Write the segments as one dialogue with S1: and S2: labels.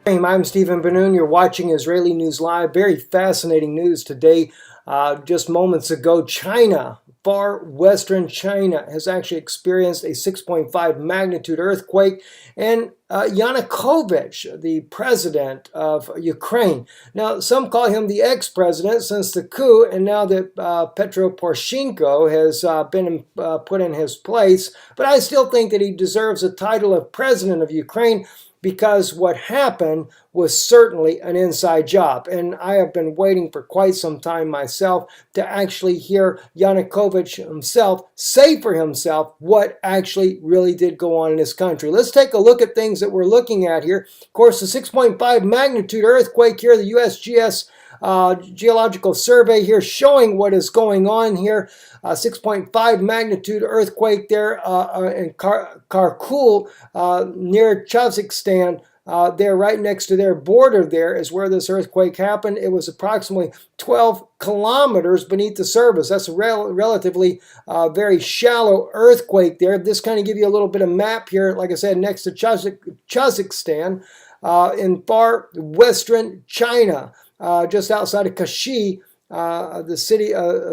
S1: I'm Stephen Benoon. You're watching Israeli News Live. Very fascinating news today. Just moments ago, China, far western China, has actually experienced a 6.5 magnitude earthquake. And Yanukovych, the president of Ukraine. Now, some call him the ex-president since the coup, and now that Petro Poroshenko has been put in his place. But I still think that he deserves the title of president of Ukraine, because what happened was certainly an inside job. And I have been waiting for quite some time myself to actually hear Yanukovych himself say for himself what actually really did go on in this country. Let's take a look at things that we're looking at here. Of course, the 6.5 magnitude earthquake here, the USGS Geological Survey here showing what is going on here. 6.5 magnitude earthquake there in Kharkul near Kazakhstan. There, right next to their border, there is where this earthquake happened. It was approximately 12 kilometers beneath the surface. That's a relatively very shallow earthquake there. This kind of give you a little bit of map here, like I said, next to Kazakhstan in far western China. Just outside of Kashi, the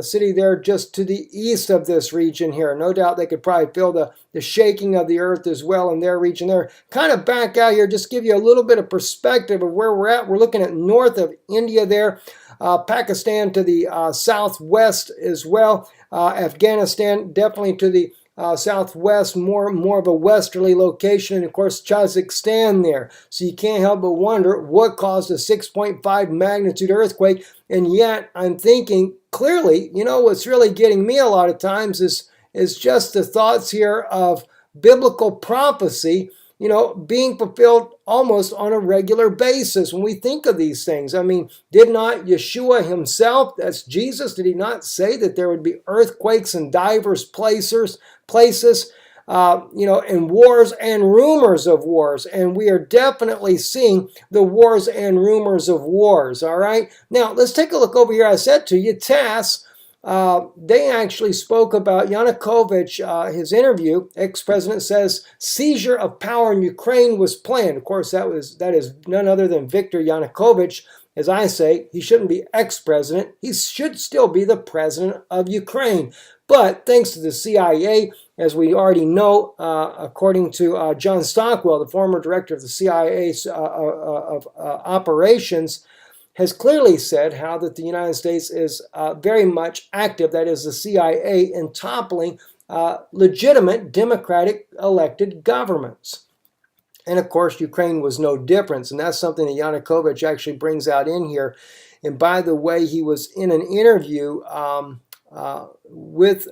S1: city there just to the east of this region here. No doubt they could probably feel the shaking of the earth as well in their region there. Kind of back out here, just give you a little bit of perspective of where we're at. We're looking at north of India there, Pakistan to the southwest as well, Afghanistan definitely to the southwest, more of a westerly location, and of course Kazakhstan there. So you can't help but wonder what caused a 6.5 magnitude earthquake. And yet I'm thinking clearly, what's really getting me a lot of times is just the thoughts here of biblical prophecy, being fulfilled almost on a regular basis when we think of these things. I mean, did not Yeshua himself, that's Jesus, did he not say that there would be earthquakes in diverse places, and wars and rumors of wars? And we are definitely seeing the wars and rumors of wars, all right? Now, let's take a look over here. I said to you, TASS, they actually spoke about Yanukovych, his interview. Ex-president says seizure of power in Ukraine was planned. Of course, that is none other than Viktor Yanukovych. As I say, he shouldn't be ex-president. He should still be the president of Ukraine. But thanks to the CIA, as we already know, according to John Stockwell, the former director of the CIA of operations, has clearly said how that the United States is very much active, that is the CIA, in toppling legitimate democratic elected governments. And of course, Ukraine was no different. And that's something that Yanukovych actually brings out in here. And by the way, he was in an interview with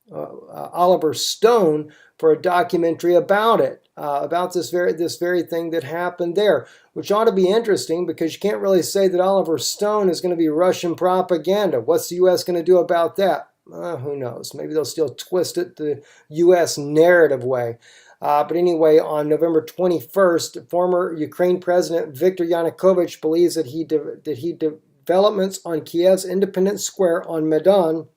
S1: Oliver Stone for a documentary about it, about this very thing that happened there, which ought to be interesting because you can't really say that Oliver Stone is going to be Russian propaganda. What's the U.S. going to do about that? Who knows? Maybe they'll still twist it the U.S. narrative way. But anyway, on November 21st, former Ukraine President Viktor Yanukovych believes that developments on Kiev's Independence Square on Maidan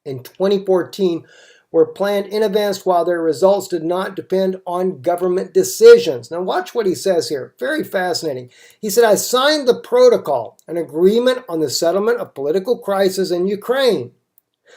S1: in 2014 were planned in advance, while their results did not depend on government decisions. Now watch what he says here. Very fascinating. He said, I signed the protocol, an agreement on the settlement of political crisis in Ukraine.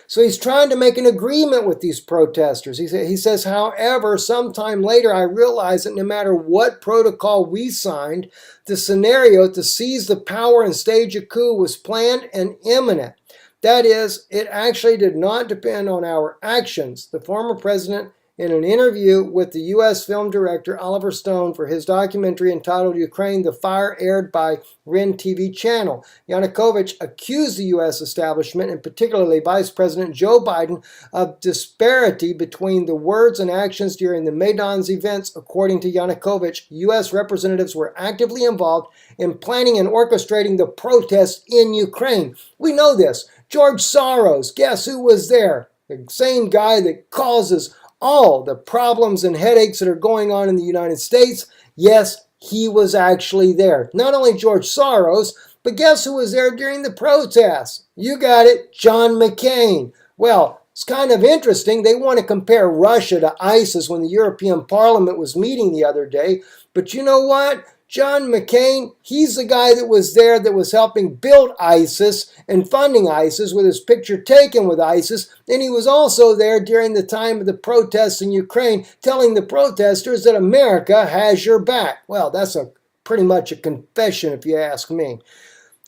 S1: So he's trying to make an agreement with these protesters. He says, however, sometime later I realized that no matter what protocol we signed, the scenario to seize the power and stage a coup was planned and imminent. That is, it actually did not depend on our actions. The former president, in an interview with the U.S. film director Oliver Stone for his documentary entitled Ukraine, The Fire, aired by REN TV channel, Yanukovych accused the U.S. establishment, and particularly Vice President Joe Biden, of disparity between the words and actions during the Maidan's events. According to Yanukovych, U.S. representatives were actively involved in planning and orchestrating the protests in Ukraine. We know this. George Soros, guess who was there? The same guy that causes all the problems and headaches that are going on in the United States. Yes, he was actually there. Not only George Soros, but guess who was there during the protests? You got it, John McCain. Well, it's kind of interesting. They want to compare Russia to ISIS when the European Parliament was meeting the other day. But you know what? John McCain, he's the guy that was there that was helping build ISIS and funding ISIS with his picture taken with ISIS. And he was also there during the time of the protests in Ukraine telling the protesters that America has your back. Well, that's pretty much a confession if you ask me.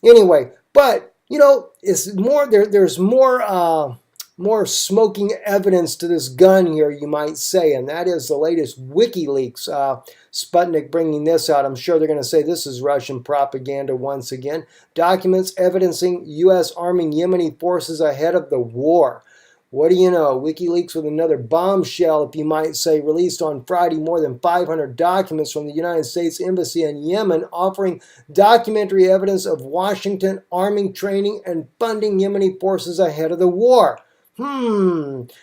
S1: Anyway, but, you know, it's more there's more smoking evidence to this gun here, you might say, and that is the latest WikiLeaks. Sputnik bringing this out. I'm sure they're going to say this is Russian propaganda once again. Documents evidencing U.S. arming Yemeni forces ahead of the war. What do you know? WikiLeaks with another bombshell, if you might say, released on Friday more than 500 documents from the United States Embassy in Yemen offering documentary evidence of Washington arming, training, and funding Yemeni forces ahead of the war.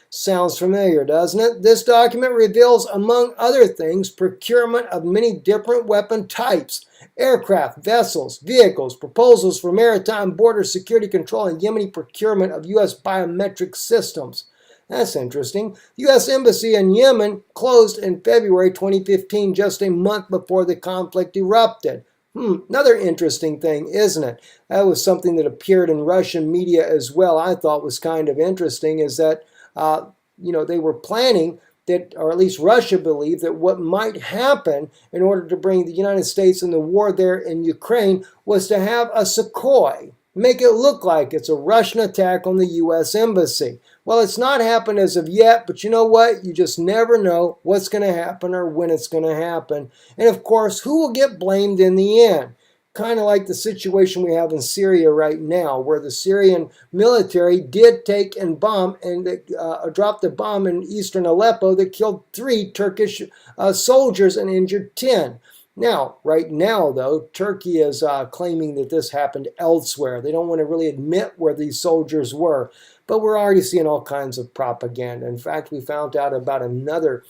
S1: Sounds familiar, doesn't it? This document reveals, among other things, procurement of many different weapon types, aircraft, vessels, vehicles, proposals for maritime border security control, and Yemeni procurement of U.S. biometric systems. That's interesting. The U.S. Embassy in Yemen closed in February 2015, just a month before the conflict erupted. Another interesting thing, isn't it? That was something that appeared in Russian media as well. I thought was kind of interesting is that, they were planning that, or at least Russia believed that what might happen in order to bring the United States in the war there in Ukraine was to have a Sukhoi. Make it look like it's a Russian attack on the U.S. Embassy. Well, it's not happened as of yet, but you know what? You just never know what's going to happen or when it's going to happen. And of course, who will get blamed in the end? Kind of like the situation we have in Syria right now, where the Syrian military did take and bomb and dropped a bomb in eastern Aleppo that killed 3 Turkish soldiers and injured 10. Now, right now, though, Turkey is claiming that this happened elsewhere. They don't want to really admit where these soldiers were. But we're already seeing all kinds of propaganda. In fact, we found out about another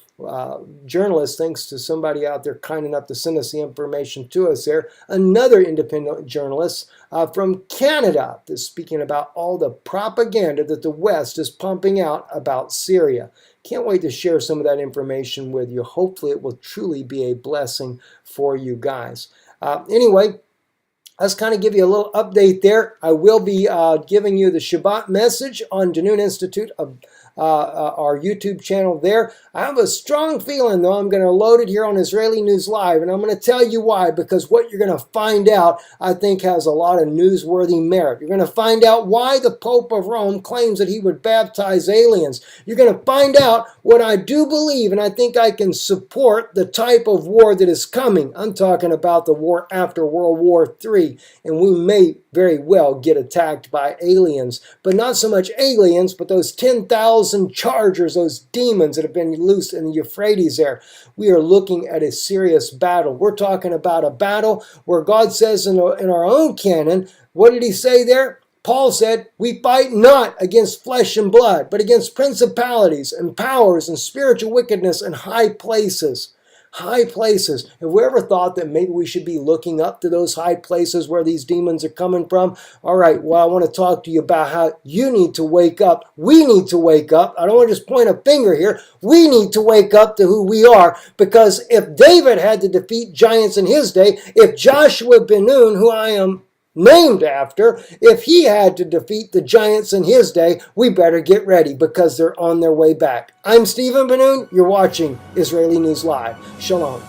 S1: journalist, thanks to somebody out there kind enough to send us the information to us there, another independent journalist from Canada that's speaking about all the propaganda that the West is pumping out about Syria. Can't wait to share some of that information with you. Hopefully it will truly be a blessing for you guys. Anyway, let's kind of give you a little update there. I will be giving you the Shabbat message on Danun Institute of our YouTube channel there. I have a strong feeling, though, I'm going to load it here on Israeli News Live, and I'm going to tell you why, because what you're going to find out, I think, has a lot of newsworthy merit. You're going to find out why the Pope of Rome claims that he would baptize aliens. You're going to find out what I do believe, and I think I can support the type of war that is coming. I'm talking about the war after World War III, and we may very well get attacked by aliens, but not so much aliens, but those 10,000 chargers, those demons that have been loosed in the Euphrates there. We are looking at a serious battle. We're talking about a battle where God says in our own canon, what did he say there? Paul said, we fight not against flesh and blood, but against principalities and powers and spiritual wickedness in high places. High places. Have we ever thought that maybe we should be looking up to those high places where these demons are coming from? All right, well, I want to talk to you about how you need to wake up. We need to wake up. I don't want to just point a finger here. We need to wake up to who we are, because if David had to defeat giants in his day, if Joshua ben Nun, who I am named after, if he had to defeat the giants in his day, we better get ready, because they're on their way back. I'm Stephen Ben Nun. You're watching Israeli News Live. Shalom.